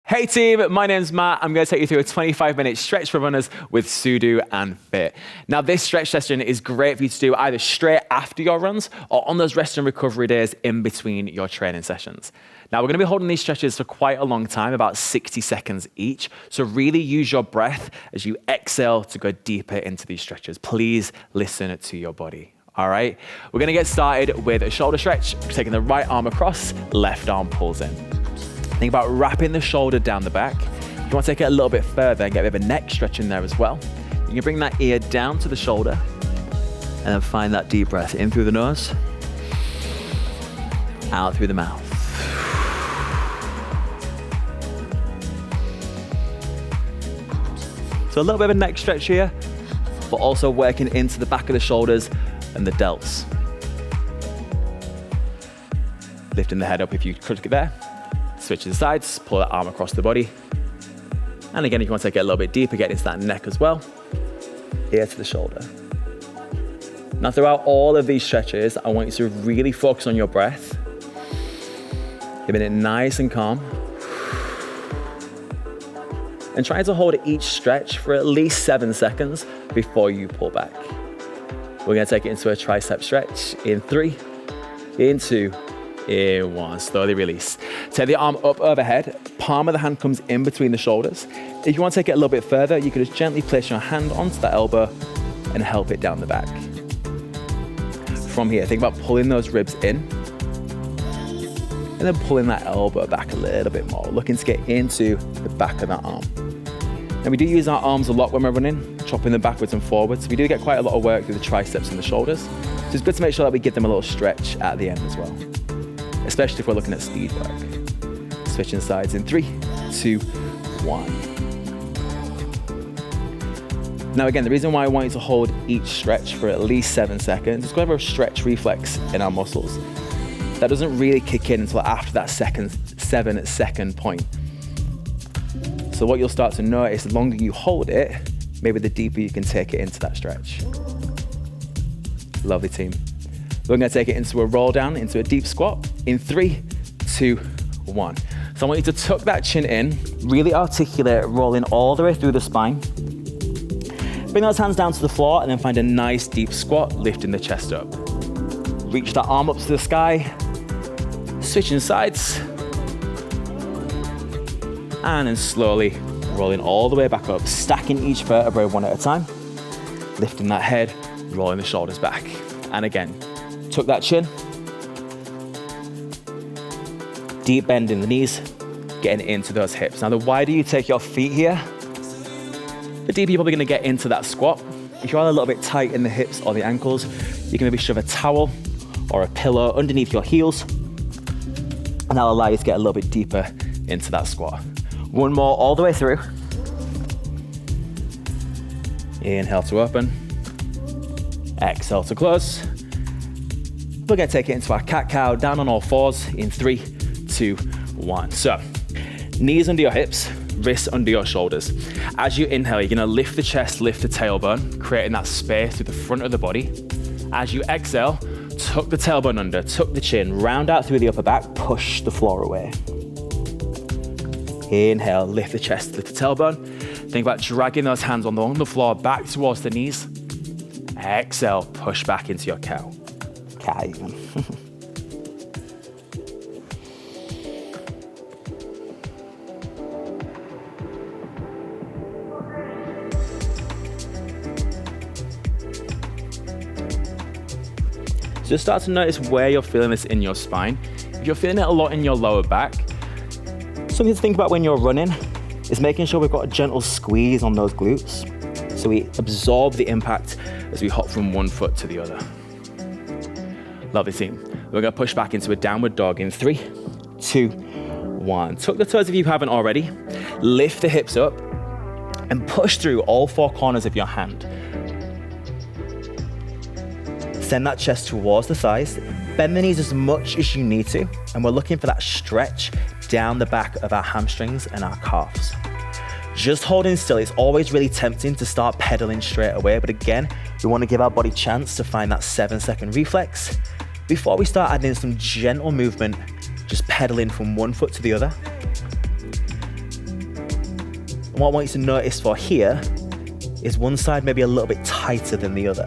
Hey team, my name's Matt. I'm going to take you through a 25-minute stretch for runners with Sudo and FIIT. Now this stretch session is great for you to do either straight after your runs or on those rest and recovery days in between your training sessions. Now we're going to be holding these stretches for quite a long time, about 60 seconds each. So really use your breath as you exhale to go deeper into these stretches. Please listen to your body. All right, we're going to get started with a shoulder stretch, taking the right arm across, left arm pulls in. Think about wrapping the shoulder down the back. If you want to take it a little bit further and get a bit of a neck stretch in there as well, you can bring that ear down to the shoulder and then find that deep breath in through the nose, out through the mouth. So a little bit of a neck stretch here, but also working into the back of the shoulders and the delts. Lifting the head up if you could get there. Switch to the sides, pull that arm across the body. And again, if you want to take it a little bit deeper, get into that neck as well. Ear to the shoulder. Now throughout all of these stretches, I want you to really focus on your breath. Keeping it nice and calm. And try to hold each stretch for at least 7 seconds before you pull back. We're going to take it into a tricep stretch in 3, in 2, in 1. Slowly release. Take the arm up overhead. Palm of the hand comes in between the shoulders. If you want to take it a little bit further, you can just gently place your hand onto that elbow and help it down the back. From here, think about pulling those ribs in and then pulling that elbow back a little bit more, looking to get into the back of that arm. And we do use our arms a lot when we're running, chopping them backwards and forwards. We do get quite a lot of work through the triceps and the shoulders. So it's good to make sure that we give them a little stretch at the end as well, especially if we're looking at speed work. Switching sides in 3, 2, 1. Now again, the reason why I want you to hold each stretch for at least 7 seconds is because we have a stretch reflex in our muscles. That doesn't really kick in until after that 7-second point. So what you'll start to notice, the longer you hold it, maybe the deeper you can take it into that stretch. Lovely team. We're going to take it into a roll down, into a deep squat in 3, 2, 1. So I want you to tuck that chin in, really articulate, rolling all the way through the spine. Bring those hands down to the floor and then find a nice deep squat, lifting the chest up. Reach that arm up to the sky, switching sides, and then slowly rolling all the way back up, stacking each vertebrae one at a time, lifting that head, rolling the shoulders back. And again, tuck that chin, deep bend in the knees, getting into those hips. Now the wider you take your feet here, the deeper you're probably gonna get into that squat. If you're a little bit tight in the hips or the ankles, you can maybe shove a towel or a pillow underneath your heels, and that'll allow you to get a little bit deeper into that squat. One more all the way through. Inhale to open. Exhale to close. We're gonna take it into our cat-cow, down on all fours in 3, 2, 1. So, knees under your hips, wrists under your shoulders. As you inhale, you're gonna lift the chest, lift the tailbone, creating that space through the front of the body. As you exhale, tuck the tailbone under, tuck the chin, round out through the upper back, push the floor away. Inhale, lift the chest, lift the tailbone. Think about dragging those hands along the floor back towards the knees. Exhale, push back into your cow. Cat even. So just start to notice where you're feeling this in your spine. If you're feeling it a lot in your lower back, something to think about when you're running is making sure we've got a gentle squeeze on those glutes so we absorb the impact as we hop from one foot to the other. Lovely team. We're gonna push back into a downward dog in 3, 2, 1. Tuck the toes if you haven't already. Lift the hips up and push through all 4 corners of your hand. Send that chest towards the thighs. Bend the knees as much as you need to, and we're looking for that stretch down the back of our hamstrings and our calves. Just holding still, it's always really tempting to start pedaling straight away, but again, we want to give our body a chance to find that 7-second reflex before we start adding some gentle movement, just pedaling from one foot to the other. And what I want you to notice for here is one side maybe a little bit tighter than the other.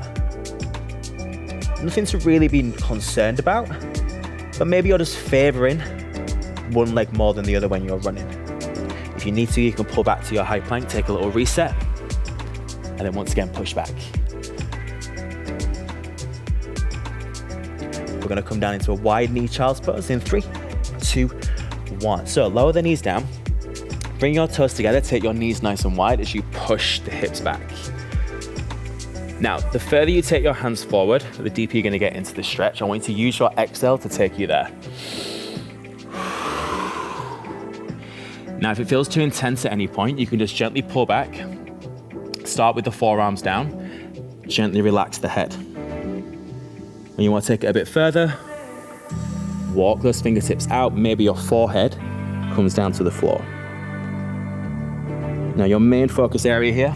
Nothing to really be concerned about, but maybe you're just favoring one leg more than the other when you're running. If you need to, you can pull back to your high plank, take a little reset, and then once again, push back. We're gonna come down into a wide knee child's pose in 3, 2, 1. So lower the knees down, bring your toes together, take your knees nice and wide as you push the hips back. Now, the further you take your hands forward, the deeper you're gonna get into the stretch. I want you to use your exhale to take you there. Now, if it feels too intense at any point, you can just gently pull back, start with the forearms down, gently relax the head. When you want to take it a bit further, walk those fingertips out, maybe your forehead comes down to the floor. Now, your main focus area here,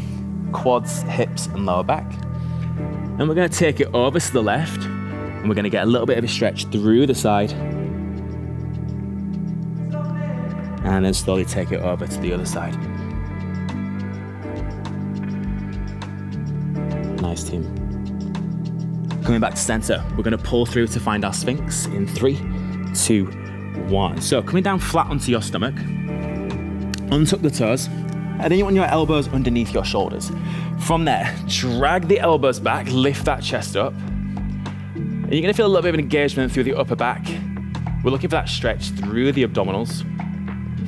quads, hips, and lower back. And we're gonna take it over to the left, and we're gonna get a little bit of a stretch through the side, and then slowly take it over to the other side. Nice, team. Coming back to center, we're gonna pull through to find our Sphinx in 3, 2, 1. So coming down flat onto your stomach, untuck the toes, and then you want your elbows underneath your shoulders. From there, drag the elbows back, lift that chest up. And you're gonna feel a little bit of engagement through the upper back. We're looking for that stretch through the abdominals,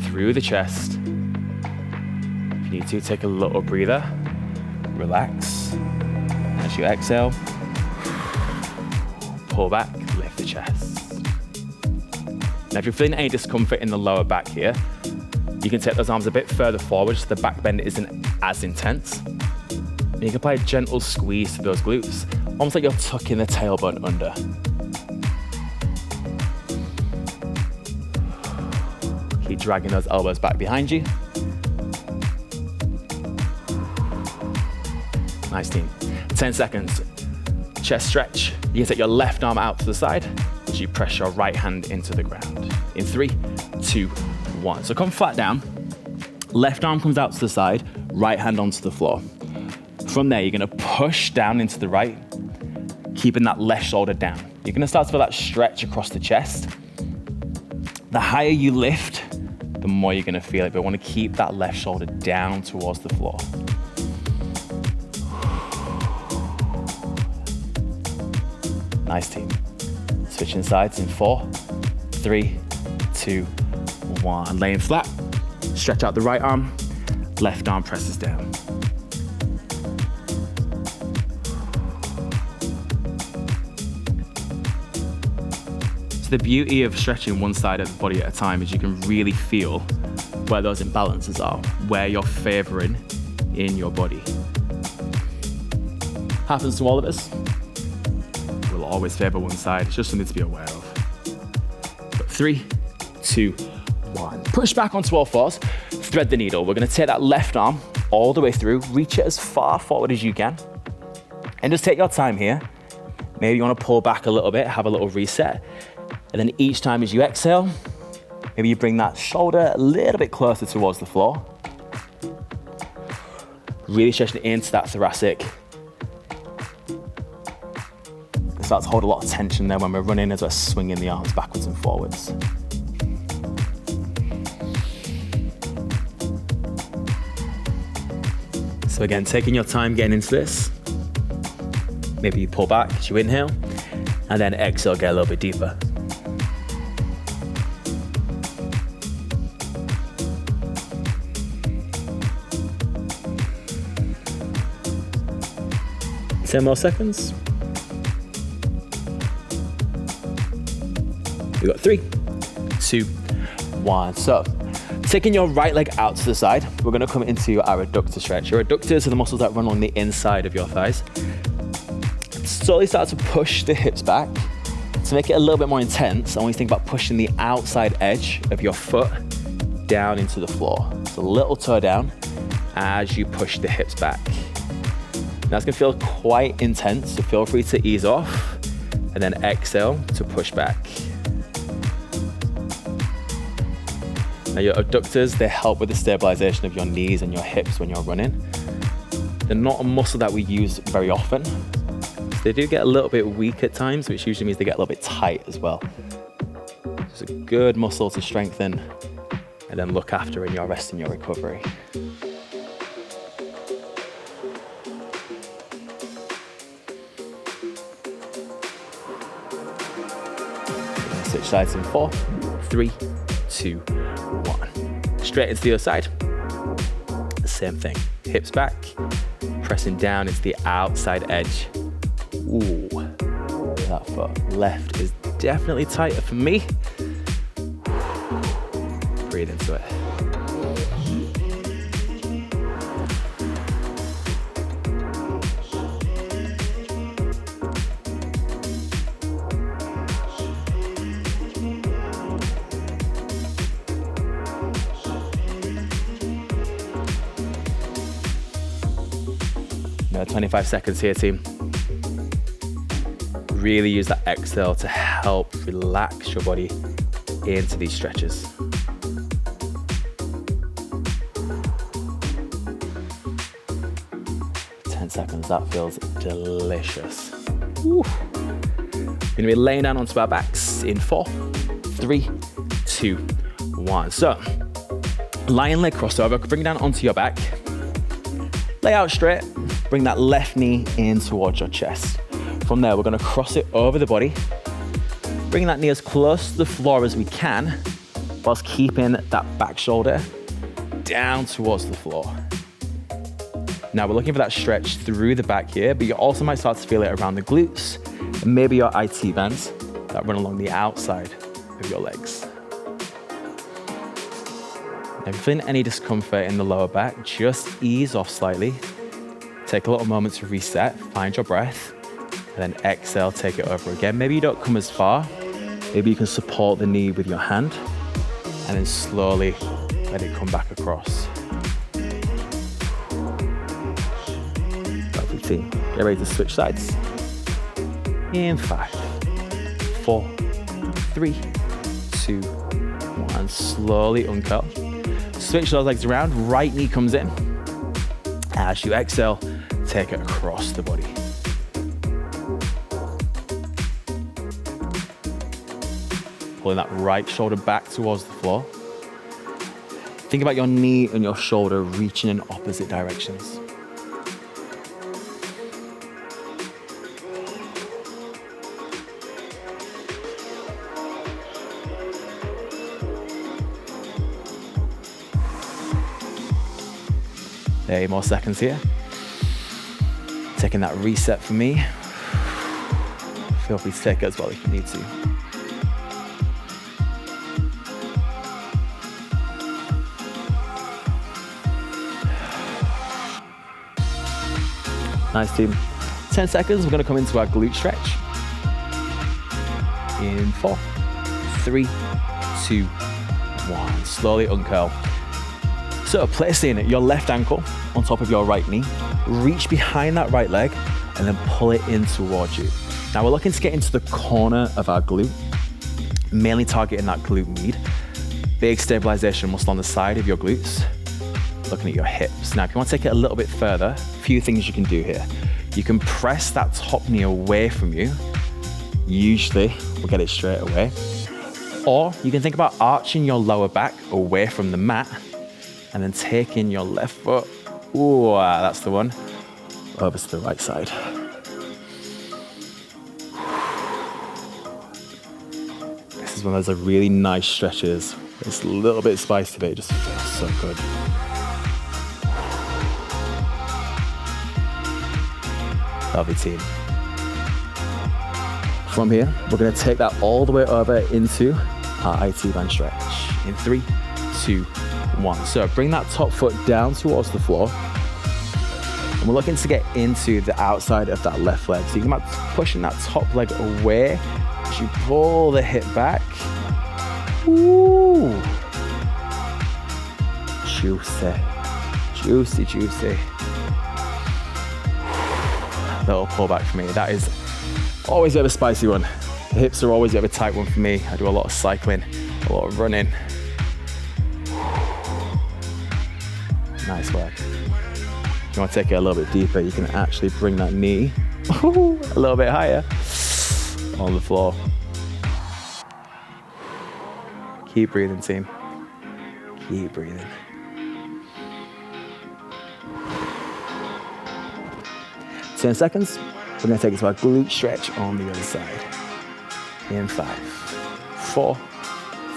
through the chest. If you need to, take a little breather, relax. As you exhale, pull back, lift the chest. Now, if you're feeling any discomfort in the lower back here, you can take those arms a bit further forward so the back bend isn't as intense. And you can apply a gentle squeeze to those glutes, almost like you're tucking the tailbone under. Keep dragging those elbows back behind you. Nice, team. 10 seconds. Chest stretch. You can take your left arm out to the side as you press your right hand into the ground. In 3, 2, 1. So come flat down. Left arm comes out to the side, right hand onto the floor. From there, you're gonna push down into the right, keeping that left shoulder down. You're gonna start to feel that stretch across the chest. The higher you lift, the more you're gonna feel it, but I wanna keep that left shoulder down towards the floor. Nice, team. Switching sides in 4, 3, 2, 1. Laying flat, stretch out the right arm, left arm presses down. So the beauty of stretching one side of the body at a time is you can really feel where those imbalances are, where you're favoring in your body. Happens to all of us. We'll always favor one side. It's just something to be aware of. But 3, 2, 1. Push back onto all fours, thread the needle. We're gonna take that left arm all the way through, reach it as far forward as you can, and just take your time here. Maybe you wanna pull back a little bit, have a little reset, and then each time as you exhale, maybe you bring that shoulder a little bit closer towards the floor. Really stretching into that thoracic. Start to hold a lot of tension there when we're running as we're swinging the arms backwards and forwards. So again, taking your time getting into this. Maybe you pull back as you inhale, and then exhale, get a little bit deeper. Ten more seconds. We've got 3, 2, 1. So, taking your right leg out to the side, we're gonna come into our adductor stretch. Your adductors are the muscles that run along the inside of your thighs. Slowly start to push the hips back. To make it a little bit more intense, I want you to think about pushing the outside edge of your foot down into the floor. So a little toe down as you push the hips back. Now it's gonna feel quite intense, so feel free to ease off and then exhale to push back. Now your abductors, they help with the stabilization of your knees and your hips when you're running. They're not a muscle that we use very often. So they do get a little bit weak at times, which usually means they get a little bit tight as well. It's a good muscle to strengthen and then look after in your rest and your recovery. Switch sides in 4, 3, 2, 1. Straight into the other side. The same thing. Hips back, pressing down into the outside edge. Ooh, that foot left is definitely tighter for me. Breathe into it. Now 25 seconds here, team. Really use that exhale to help relax your body into these stretches. Seconds, that feels delicious. Woo. We're gonna be laying down onto our backs in 4, 3, 2, 1. So, lying leg crossover, bring down onto your back. Lay out straight, bring that left knee in towards your chest. From there, we're gonna cross it over the body. Bring that knee as close to the floor as we can, whilst keeping that back shoulder down towards the floor. Now we're looking for that stretch through the back here, but you also might start to feel it around the glutes and maybe your IT bands that run along the outside of your legs. Now if you're feeling any discomfort in the lower back, just ease off slightly. Take a little moment to reset, find your breath, and then exhale, take it over again. Maybe you don't come as far. Maybe you can support the knee with your hand and then slowly let it come back across. Get ready to switch sides. In 5, 4, 3, 2, 1. Slowly uncurl. Switch those legs around. Right knee comes in. As you exhale, take it across the body. Pulling that right shoulder back towards the floor. Think about your knee and your shoulder reaching in opposite directions. There, 8 more seconds here. Taking that reset for me. Feel free to take it as well if you need to. Nice, team. 10 seconds, we're gonna come into our glute stretch. In 4, 3, 2, 1. Slowly uncurl. So placing your left ankle on top of your right knee, reach behind that right leg and then pull it in towards you. Now we're looking to get into the corner of our glute, mainly targeting that glute med. Big stabilization muscle on the side of your glutes, looking at your hips. Now if you want to take it a little bit further, a few things you can do here. You can press that top knee away from you. Usually we'll get it straight away. Or you can think about arching your lower back away from the mat and then taking your left foot, ooh, that's the one, over to the right side. This is one of those really nice stretches. It's a little bit spicy, but it just feels so good. Lovely, team. From here, we're gonna take that all the way over into our IT band stretch. In 3, 2, 1. So bring that top foot down towards the floor. And we're looking to get into the outside of that left leg. So you can start pushing that top leg away as you pull the hip back. Ooh. Juicy, juicy, juicy. Little pull back for me. That is always a bit of a spicy one. The hips are always a bit of a tight one for me. I do a lot of cycling, a lot of running. Nice work. If you want to take it a little bit deeper, you can actually bring that knee a little bit higher on the floor. Keep breathing, team. Keep breathing. Ten seconds. We're going to take it to our glute stretch on the other side. In 5, 4,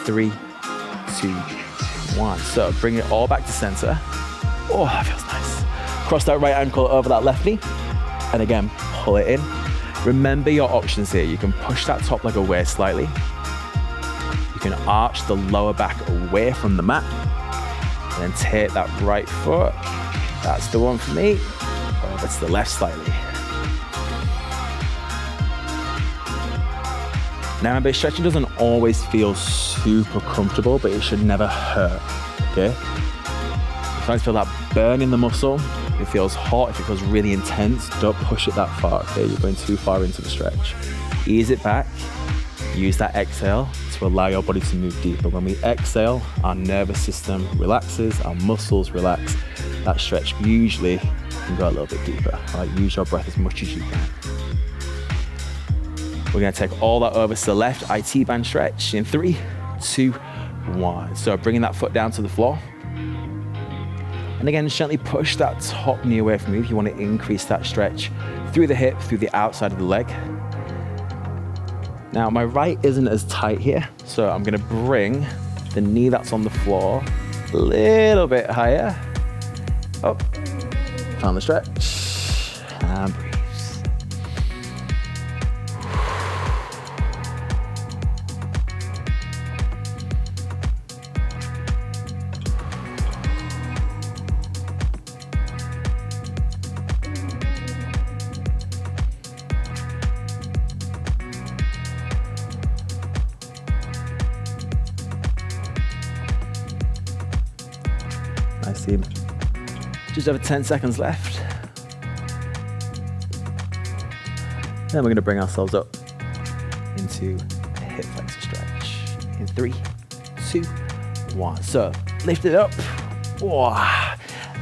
3, 2, 1. So bring it all back to center. Oh, that feels nice. Cross that right ankle over that left knee. And again, pull it in. Remember your options here. You can push that top leg away slightly. You can arch the lower back away from the mat. And then take that right foot. That's the one for me. Over to the left slightly. Now remember, stretching doesn't always feel super comfortable, but it should never hurt, okay? If you feel that burn in the muscle, if it feels hot, if it feels really intense, don't push it that far, okay? You're going too far into the stretch. Ease it back, use that exhale to allow your body to move deeper. When we exhale, our nervous system relaxes, our muscles relax. That stretch usually can go a little bit deeper, all right? Use your breath as much as you can. We're gonna take all that over to the left, IT band stretch in 3, 2, 1. So bringing that foot down to the floor. And again, gently push that top knee away from you if you want to increase that stretch through the hip, through the outside of the leg. Now, my right isn't as tight here, so I'm gonna bring the knee that's on the floor a little bit higher. Up, found the stretch, and breathe. Nice, team. Just over 10 seconds left. Then we're going to bring ourselves up into a hip flexor stretch in 3, 2, 1. So lift it up.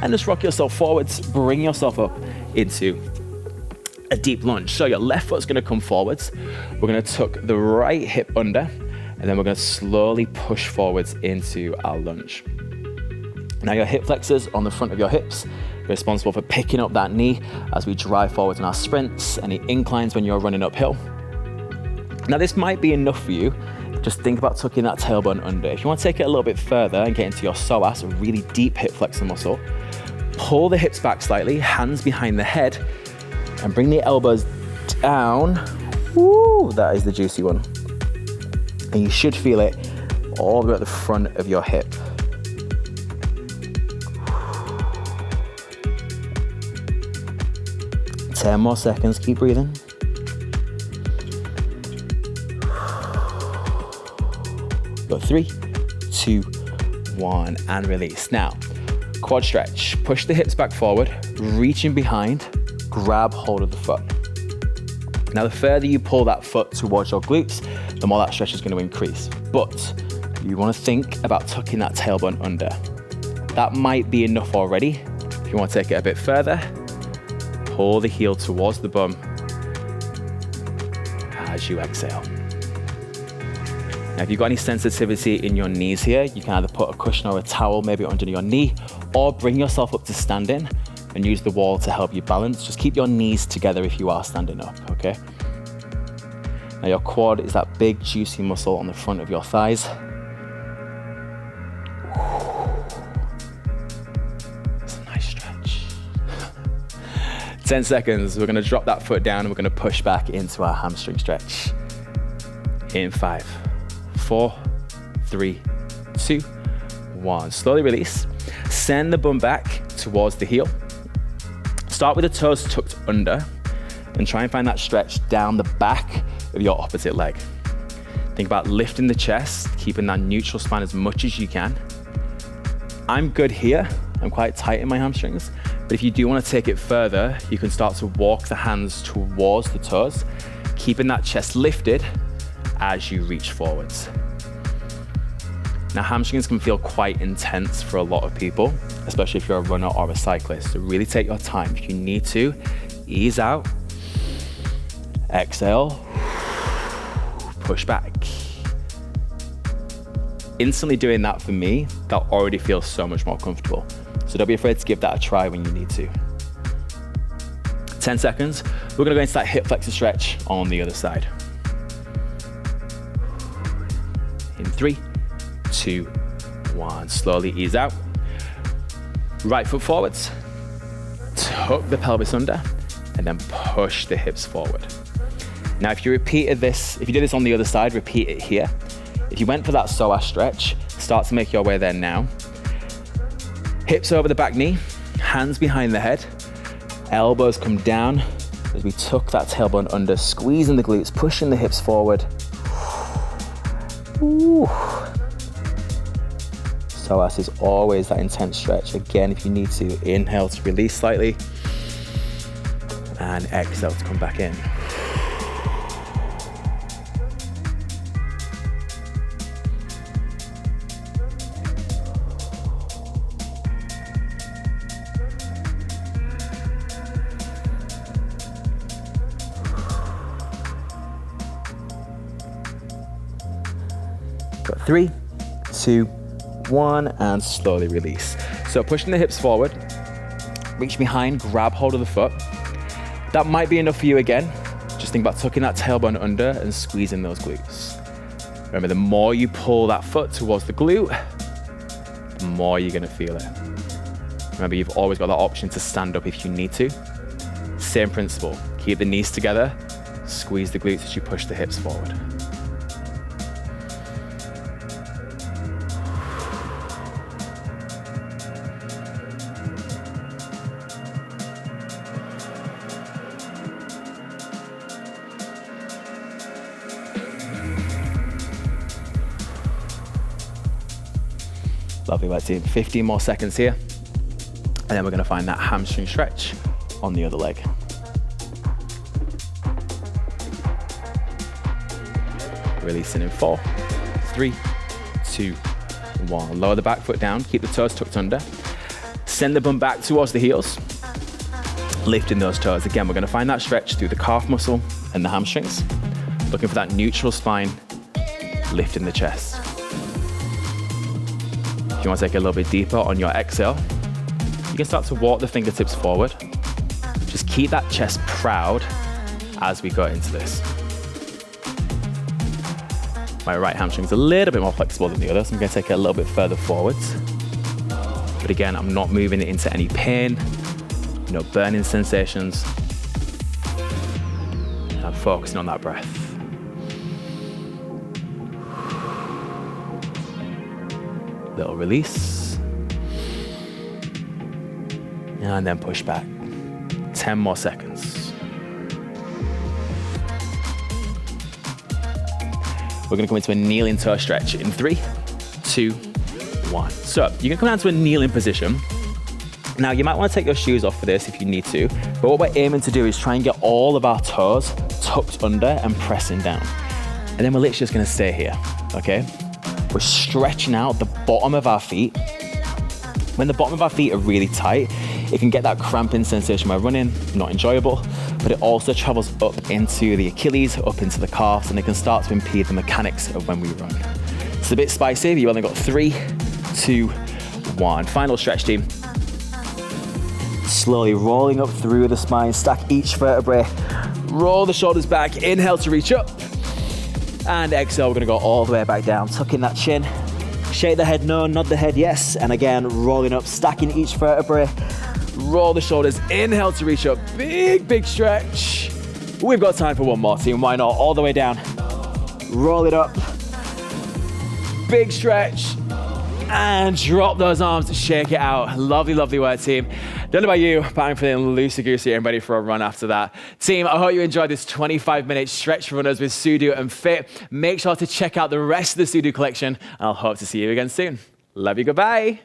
And just rock yourself forwards. Bring yourself up into a deep lunge. So your left foot's going to come forwards. We're going to tuck the right hip under, and then we're going to slowly push forwards into our lunge. Now your hip flexors on the front of your hips are responsible for picking up that knee as we drive forwards in our sprints, any inclines when you're running uphill. Now this might be enough for you. Just think about tucking that tailbone under. If you want to take it a little bit further and get into your psoas, a really deep hip flexor muscle, pull the hips back slightly, hands behind the head, and bring the elbows down. Woo, that is the juicy one. And you should feel it all the way at the front of your hip. Ten more seconds, keep breathing. Go 3, 2, 1, and release. Now, quad stretch. Push the hips back forward, reaching behind, grab hold of the foot. Now, the further you pull that foot towards your glutes, the more that stretch is going to increase. But you want to think about tucking that tailbone under. That might be enough already. If you want to take it a bit further, pull the heel towards the bum as you exhale. Now, if you've got any sensitivity in your knees here, you can either put a cushion or a towel maybe under your knee, or bring yourself up to standing and use the wall to help you balance. Just keep your knees together if you are standing up, okay? Now your quad is that big juicy muscle on the front of your thighs. It's a nice stretch. 10 seconds, we're gonna drop that foot down and we're gonna push back into our hamstring stretch. In 5, 4, 3, 2, 1. Slowly release. Send the bum back towards the heel. Start with the toes tucked under and try and find that stretch down the back of your opposite leg. Think about lifting the chest, keeping that neutral spine as much as you can. I'm good here. I'm quite tight in my hamstrings, but if you do want to take it further, you can start to walk the hands towards the toes, keeping that chest lifted as you reach forwards. Now, hamstrings can feel quite intense for a lot of people, especially if you're a runner or a cyclist. So really take your time. If you need to, ease out, exhale, push back. Instantly doing that for me, that already feels so much more comfortable. So don't be afraid to give that a try when you need to. 10 seconds, we're gonna go into that hip flexor stretch on the other side. In 3, 2, 1, slowly ease out. Right foot forwards, tuck the pelvis under, and then push the hips forward. Now, if you repeated this, if you did this on the other side, repeat it here. If you went for that psoas stretch, start to make your way there now. Hips over the back knee, hands behind the head, elbows come down as we tuck that tailbone under, squeezing the glutes, pushing the hips forward. Ooh. Psoas is always that intense stretch. Again, if you need to, inhale to release slightly, and exhale to come back in. Got 3, 2, 1, and slowly release. So pushing the hips forward, reach behind, grab hold of the foot. That might be enough for you again. Just think about tucking that tailbone under and squeezing those glutes. Remember, the more you pull that foot towards the glute, the more you're gonna feel it. Remember, you've always got that option to stand up if you need to. Same principle, keep the knees together, squeeze the glutes as you push the hips forward. Lovely work, team. 15 more seconds here. And then we're gonna find that hamstring stretch on the other leg. Releasing in 4, 3, 2, 1. Lower the back foot down, keep the toes tucked under. Send the bum back towards the heels. Lifting those toes. Again, we're gonna find that stretch through the calf muscle and the hamstrings. Looking for that neutral spine, lifting the chest. If you want to take a little bit deeper on your exhale, you can start to walk the fingertips forward. Just keep that chest proud as we go into this. My right hamstring's a little bit more flexible than the other, so I'm going to take it a little bit further forwards. But again, I'm not moving it into any pain, no burning sensations. I'm focusing on that breath. Little release, and then push back. 10 more seconds. We're gonna come into a kneeling toe stretch in 3, 2, 1. So you're gonna come down to a kneeling position. Now you might wanna take your shoes off for this if you need to, but what we're aiming to do is try and get all of our toes tucked under and pressing down. And then we're literally just gonna stay here, okay? We're stretching out the bottom of our feet. When the bottom of our feet are really tight, it can get that cramping sensation while running, not enjoyable, but it also travels up into the Achilles, up into the calves, and it can start to impede the mechanics of when we run. It's a bit spicy, but you only got 3, 2, 1. Final stretch, team. Slowly rolling up through the spine, stack each vertebrae, roll the shoulders back, inhale to reach up. And exhale, we're gonna go all the way back down, tucking that chin. Shake the head no, nod the head yes. And again, rolling up, stacking each vertebrae. Roll the shoulders, inhale to reach up. Big, big stretch. We've got time for one more, team, why not? All the way down. Roll it up. Big stretch. And drop those arms, shake it out. Lovely, lovely work, team. Don't know about you, but I'm feeling loosey-goosey and ready for a run after that. Team, I hope you enjoyed this 25-minute stretch for runners with Sudo and FIIT. Make sure to check out the rest of the Sudo collection, and I'll hope to see you again soon. Love you, goodbye.